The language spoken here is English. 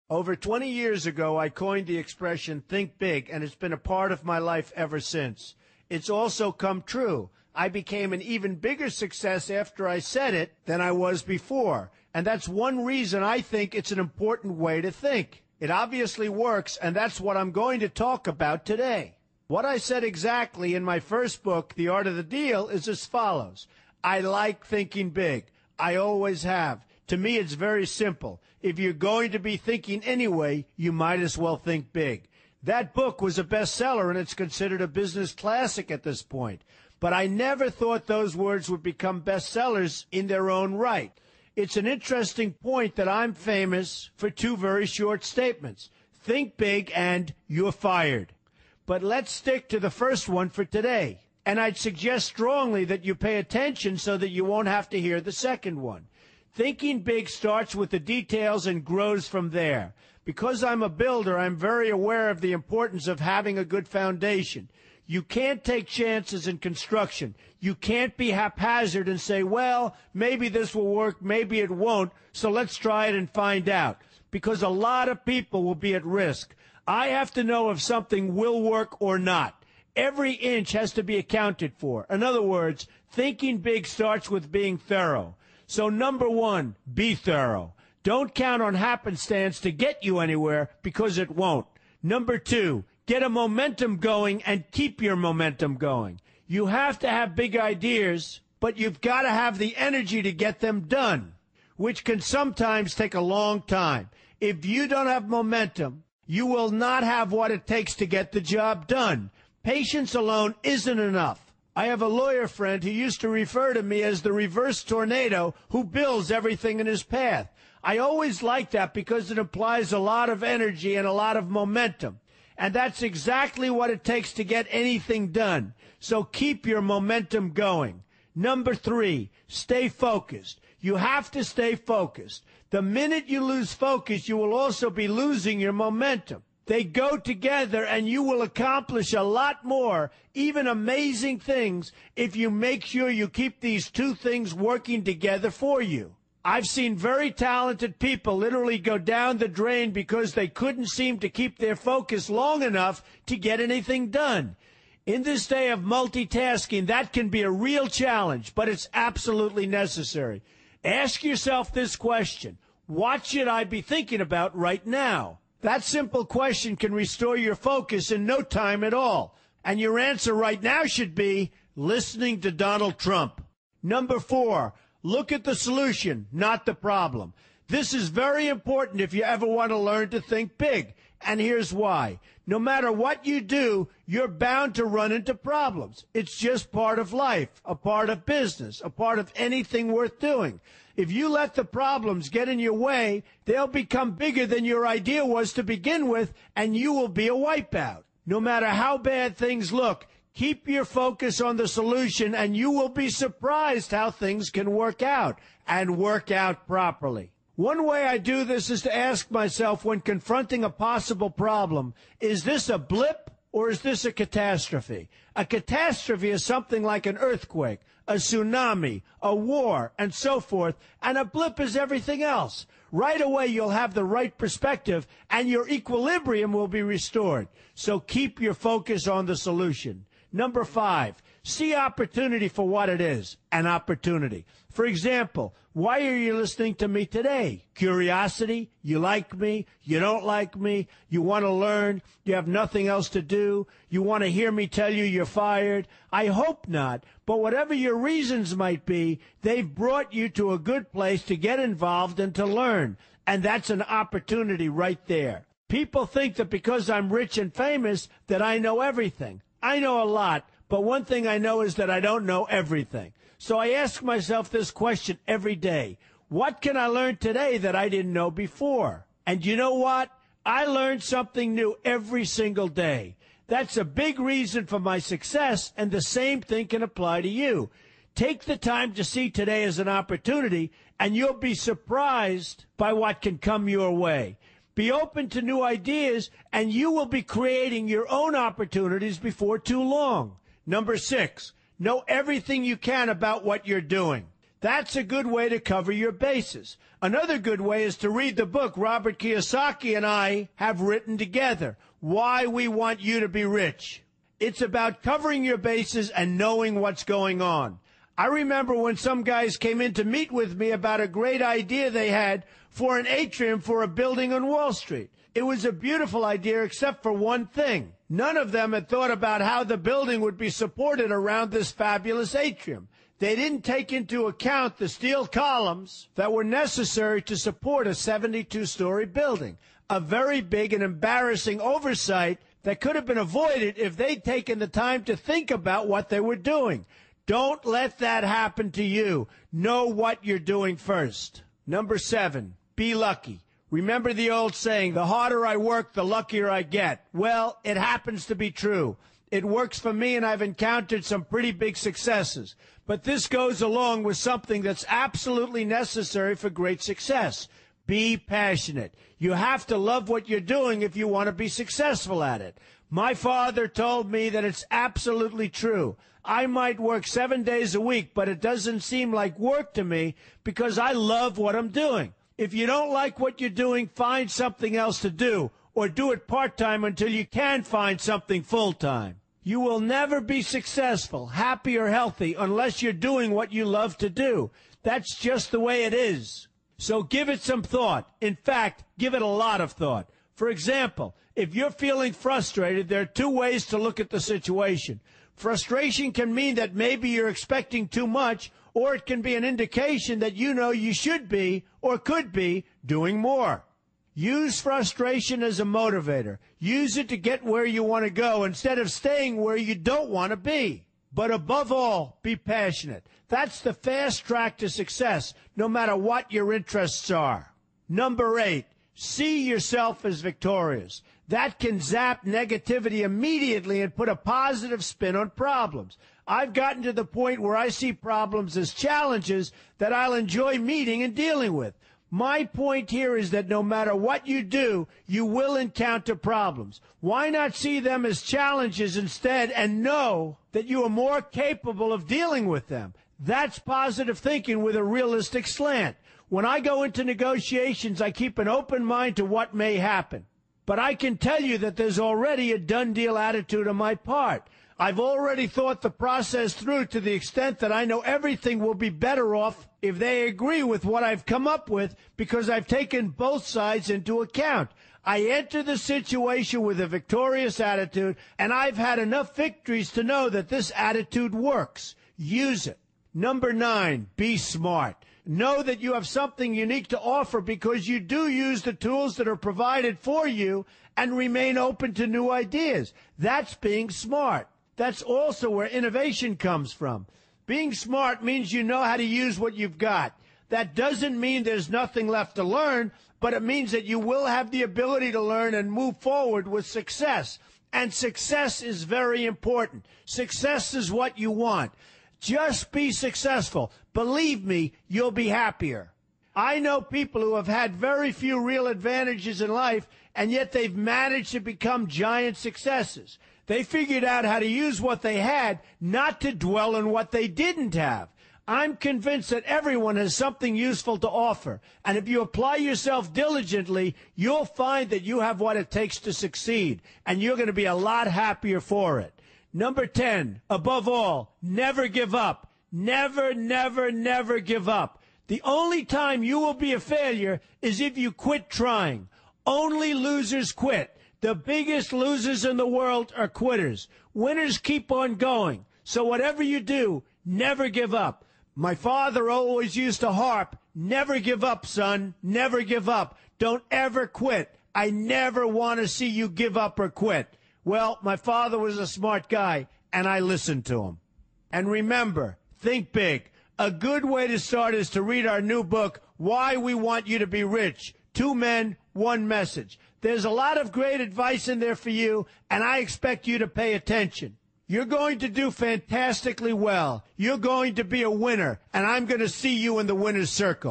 Over 20 years ago, I coined the expression think big, and it's been a part of my life ever since. It's also come true. I became an even bigger success after I said it than I was before. And that's one reason I think it's an important way to think. It obviously works, and that's what I'm going to talk about today. What I said exactly in my first book, The Art of the Deal, is as follows. I like thinking big. I always have. To me, it's very simple. If you're going to be thinking anyway, you might as well think big. That book was a bestseller, and it's considered a business classic at this point. But I never thought those words would become bestsellers in their own right. It's an interesting point that I'm famous for two very short statements. Think big and you're fired. But let's stick to the first one for today. And I'd suggest strongly that you pay attention so that you won't have to hear the second one. Thinking big starts with the details and grows from there. Because I'm a builder, I'm very aware of the importance of having a good foundation. You can't take chances in construction. You can't be haphazard and say, well, maybe this will work, maybe it won't, so let's try it and find out. Because a lot of people will be at risk. I have to know if something will work or not. Every inch has to be accounted for. In other words, thinking big starts with being thorough. So number one, be thorough. Don't count on happenstance to get you anywhere because it won't. Number two, get a momentum going and keep your momentum going. You have to have big ideas, but you've got to have the energy to get them done, which can sometimes take a long time. If you don't have momentum, you will not have what it takes to get the job done. Patience alone isn't enough. I have a lawyer friend who used to refer to me as the reverse tornado who builds everything in his path. I always like that because it implies a lot of energy and a lot of momentum. And that's exactly what it takes to get anything done. So keep your momentum going. Number three, stay focused. You have to stay focused. The minute you lose focus, you will also be losing your momentum. They go together, and you will accomplish a lot more, even amazing things, if you make sure you keep these two things working together for you. I've seen very talented people literally go down the drain because they couldn't seem to keep their focus long enough to get anything done. In this day of multitasking, that can be a real challenge, but it's absolutely necessary. Ask yourself this question: what should I be thinking about right now? That simple question can restore your focus in no time at all. And your answer right now should be listening to Donald Trump. Number four, look at the solution, not the problem. This is very important if you ever want to learn to think big. And here's why. No matter what you do, you're bound to run into problems. It's just part of life, a part of business, a part of anything worth doing. If you let the problems get in your way, they'll become bigger than your idea was to begin with, and you will be a wipeout. No matter how bad things look, keep your focus on the solution, and you will be surprised how things can work out, and work out properly. One way I do this is to ask myself when confronting a possible problem, is this a blip or is this a catastrophe? A catastrophe is something like an earthquake, a tsunami, a war, and so forth, and a blip is everything else. Right away, you'll have the right perspective, and your equilibrium will be restored. So keep your focus on the solution. Number five, see opportunity for what it is, an opportunity. For example, why are you listening to me today? Curiosity? You like me? You don't like me? You want to learn? You have nothing else to do? You want to hear me tell you you're fired? I hope not. But whatever your reasons might be, they've brought you to a good place to get involved and to learn. And that's an opportunity right there. People think that because I'm rich and famous that I know everything. I know a lot, but one thing I know is that I don't know everything. So I ask myself this question every day. What can I learn today that I didn't know before? And you know what? I learn something new every single day. That's a big reason for my success, and the same thing can apply to you. Take the time to see today as an opportunity, and you'll be surprised by what can come your way. Be open to new ideas, and you will be creating your own opportunities before too long. Number six, know everything you can about what you're doing. That's a good way to cover your bases. Another good way is to read the book Robert Kiyosaki and I have written together, Why We Want You to Be Rich. It's about covering your bases and knowing what's going on. I remember when some guys came in to meet with me about a great idea they had for an atrium for a building on Wall Street. It was a beautiful idea except for one thing. None of them had thought about how the building would be supported around this fabulous atrium. They didn't take into account the steel columns that were necessary to support a 72-story building, a very big and embarrassing oversight that could have been avoided if they'd taken the time to think about what they were doing. Don't let that happen to you. Know what you're doing first. Number 7, be lucky. Remember the old saying, the harder I work, the luckier I get. Well, it happens to be true. It works for me, and I've encountered some pretty big successes. But this goes along with something that's absolutely necessary for great success. Be passionate. You have to love what you're doing if you want to be successful at it. My father told me that it's absolutely true. I might work 7 days a week, but it doesn't seem like work to me because I love what I'm doing. If you don't like what you're doing, find something else to do, or do it part-time until you can find something full-time. You will never be successful, happy, or healthy unless you're doing what you love to do. That's just the way it is. So give it some thought. In fact, give it a lot of thought. For example, if you're feeling frustrated, there are 2 ways to look at the situation. Frustration can mean that maybe you're expecting too much, or it can be an indication that you know you should be or could be doing more. Use frustration as a motivator. Use it to get where you want to go instead of staying where you don't want to be. But above all, be passionate. That's the fast track to success, no matter what your interests are. Number 8, see yourself as victorious. That can zap negativity immediately and put a positive spin on problems. I've gotten to the point where I see problems as challenges that I'll enjoy meeting and dealing with. My point here is that no matter what you do, you will encounter problems. Why not see them as challenges instead and know that you are more capable of dealing with them? That's positive thinking with a realistic slant. When I go into negotiations, I keep an open mind to what may happen. But I can tell you that there's already a done deal attitude on my part. I've already thought the process through to the extent that I know everything will be better off if they agree with what I've come up with because I've taken both sides into account. I enter the situation with a victorious attitude, and I've had enough victories to know that this attitude works. Use it. Number 9, be smart. Know that you have something unique to offer because you do use the tools that are provided for you and remain open to new ideas. That's being smart. That's also where innovation comes from. Being smart means you know how to use what you've got. That doesn't mean there's nothing left to learn, but it means that you will have the ability to learn and move forward with success. And success is very important. Success is what you want. Just be successful. Believe me, you'll be happier. I know people who have had very few real advantages in life, and yet they've managed to become giant successes. They figured out how to use what they had, not to dwell on what they didn't have. I'm convinced that everyone has something useful to offer, and if you apply yourself diligently, you'll find that you have what it takes to succeed, and you're going to be a lot happier for it. Number 10, above all, never give up. Never, never, never give up. The only time you will be a failure is if you quit trying. Only losers quit. The biggest losers in the world are quitters. Winners keep on going. So whatever you do, never give up. My father always used to harp, never give up, son, never give up. Don't ever quit. I never want to see you give up or quit. Well, my father was a smart guy, and I listened to him. And remember, think big. A good way to start is to read our new book, Why We Want You to Be Rich. 2 men, 1 message. There's a lot of great advice in there for you, and I expect you to pay attention. You're going to do fantastically well. You're going to be a winner, and I'm going to see you in the winner's circle.